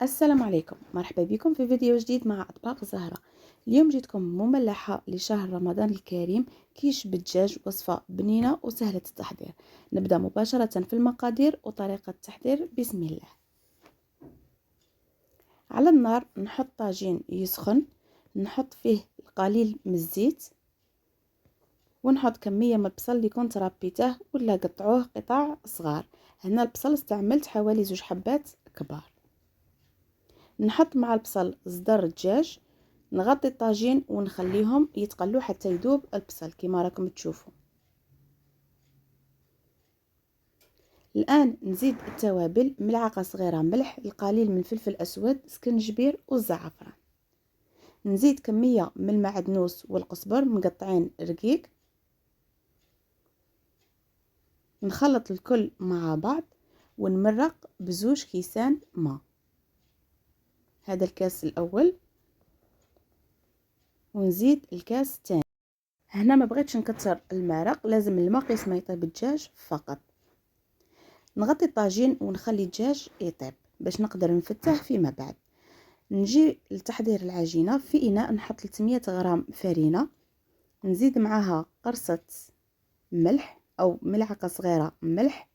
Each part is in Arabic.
السلام عليكم، مرحبا بكم في فيديو جديد مع أطباق زهرة. اليوم جيتكم مملحة لشهر رمضان الكريم، كيش بالدجاج، وصفة بنينة وسهلة التحضير. نبدأ مباشرة في المقادير وطريقة التحضير. بسم الله. على النار نحط طاجين يسخن، نحط فيه القليل من الزيت، ونحط كمية من البصل اللي كنت ربيته ولا قطعوه قطع صغار. هنا البصل استعملت حوالي 2 حبات كبار. نحط مع البصل صدر الدجاج، نغطي الطاجين ونخليهم يتقلوا حتى يذوب البصل كما راكم تشوفوا. الآن نزيد التوابل: ملعقة صغيرة ملح، القليل من الفلفل الأسود، سكنجبير والزعفران. نزيد كمية من المعدنوس والقزبر مقطعين رقيق. نخلط الكل مع بعض ونمرق بزوج كيسان ماء. هذا الكاس الأول ونزيد الكاس الثاني. هنا ما بغيتش نكتر المرق، لازم الماء قيس ما يطيب الدجاج فقط. نغطي الطاجين ونخلي الدجاج يطيب باش نقدر نفتح فيما بعد. نجي لتحضير العجينه. في اناء نحط 300 غرام فرينه، نزيد معها قرصه ملح او ملعقه صغيره ملح،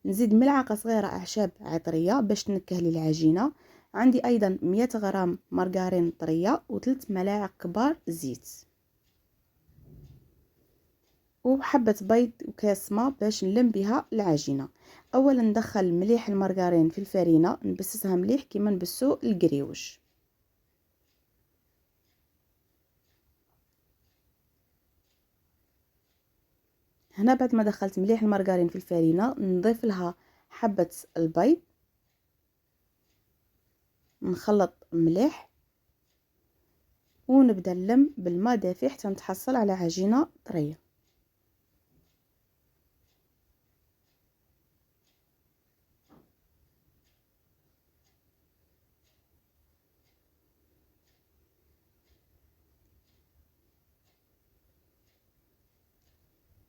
نزيد ملعقه صغيره اعشاب عطريه باش تنكه لي العجينه. عندي ايضا 100 غرام مارغرين طريه و3 ملاعق كبار زيت، وحبة بيض وكاس ماء باش نلم بها العجينة. اولا ندخل مليح المارغرين في الفرينة، نبسسها مليح كيما نبسو القريوش. هنا بعد ما دخلت مليح المارغرين في الفرينة نضيف لها حبة البيض، نخلط مليح ونبدا نلم بالماء دافي حتى نتحصل على عجينة طرية.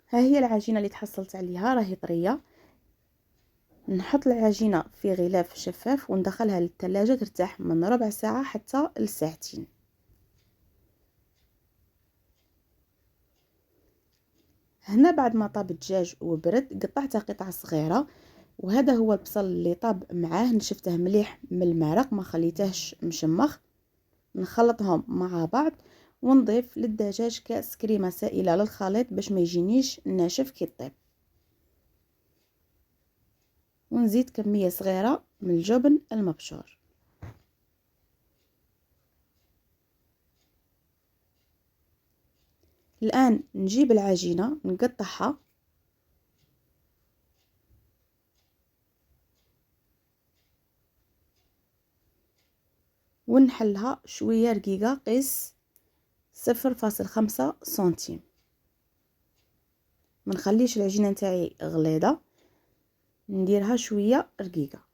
ها هي العجينة اللي تحصلت عليها، راهي طرية. نحط العجينة في غلاف شفاف وندخلها للثلاجة ترتاح من ربع ساعة حتى لساعتين. هنا بعد ما طاب الدجاج وبرد قطعته قطع صغيرة، وهذا هو البصل اللي طاب معاه. نشفته مليح من المرق، ما خليتهش مشمخ. نخلطهم مع بعض ونضيف للدجاج كاس كريمة سائلة للخليط باش ما يجينيش ناشف كي طيب، ونزيد كمية صغيرة من الجبن المبشور. الآن نجيب العجينة نقطعها ونحلها شوية رقيقة، قيس 0.5 سنتيم. ما نخليش العجينة نتاعي غليظة، نديرها شوية رقيقة.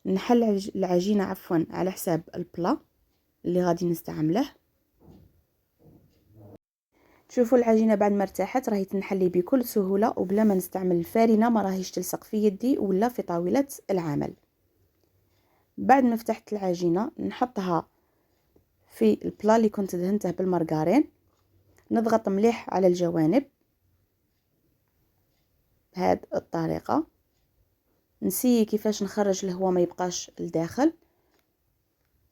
نحل العجينة عفوا على حساب البلا اللي غادي نستعمله. تشوفوا العجينة بعد ما ارتاحت راهي تنحلي بكل سهولة وبلا ما نستعمل الفارنة، ما راهيش تلصق في يدي ولا في طاولة العمل. بعد ما فتحت العجينة نحطها في البلا اللي كنت دهنته بالمارغرين، نضغط مليح على الجوانب بهذه الطريقة. نسي كيفاش نخرج الهواء ما يبقاش لداخل،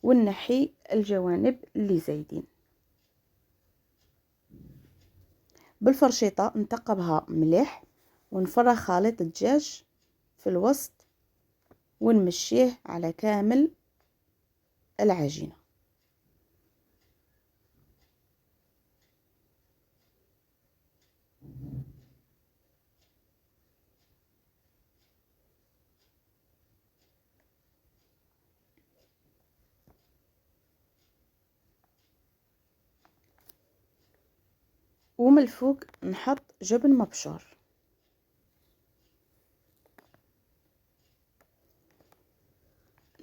ونحي الجوانب اللي زايدين. بالفرشيطة نتقبها مليح ونفرغ خليط الدجاج في الوسط ونمشيه على كامل العجينة. ومن الفوق نحط جبن مبشور.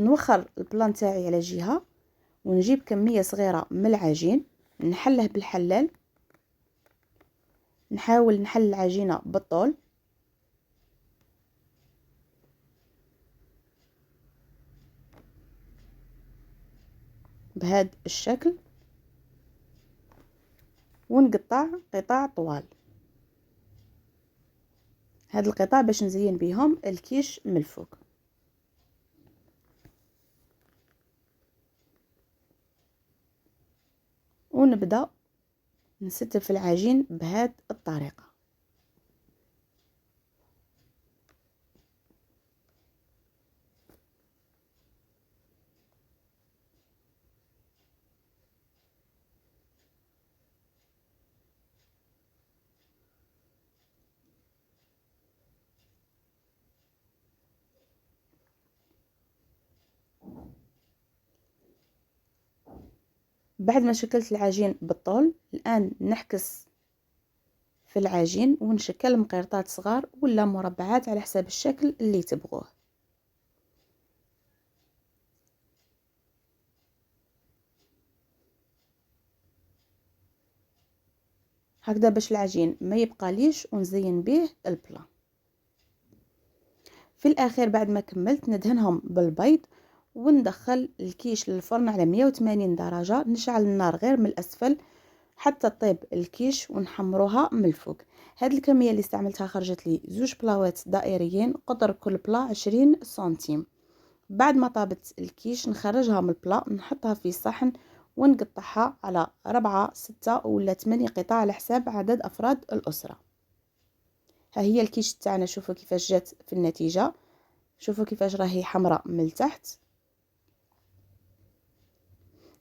نوخر البلان تاعي على جهة ونجيب كمية صغيرة من العجين نحله بالحلال. نحاول نحل العجينة بالطول. بهذا الشكل ونقطع قطع طوال. هاد القطع باش نزين بهم الكيش من الفوق. ونبدا نستف العجين بهذه الطريقه. بعد ما شكلت العجين بالطول، الآن نحكس في العجين ونشكل مقيرطات صغار ولا مربعات على حساب الشكل اللي تبغوه. هكذا باش العجين ما يبقى ليش ونزين به البلا. في الاخير بعد ما كملت ندهنهم بالبيض وندخل الكيش للفرن على 180 درجة. نشعل النار غير من الاسفل حتى طيب الكيش ونحمروها من الفوق. هاد الكمية اللي استعملتها خرجت لي 2 بلاوات دائريين، قطر كل بلا 20 سنتيم. بعد ما طابت الكيش نخرجها من البلا، نحطها في صحن ونقطعها على 4 6 ولا 8 قطع على حساب عدد افراد الاسرة. ها هي الكيش تاعنا، شوفوا كيفاش جات في النتيجة، شوفوا كيفاش راهي حمراء من التحت،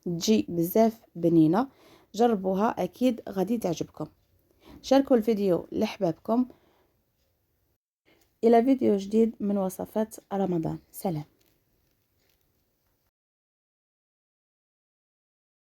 تجي بزاف بنينة. جربوها اكيد غادي تعجبكم. شاركوا الفيديو لحبابكم. الى فيديو جديد من وصفات رمضان. سلام.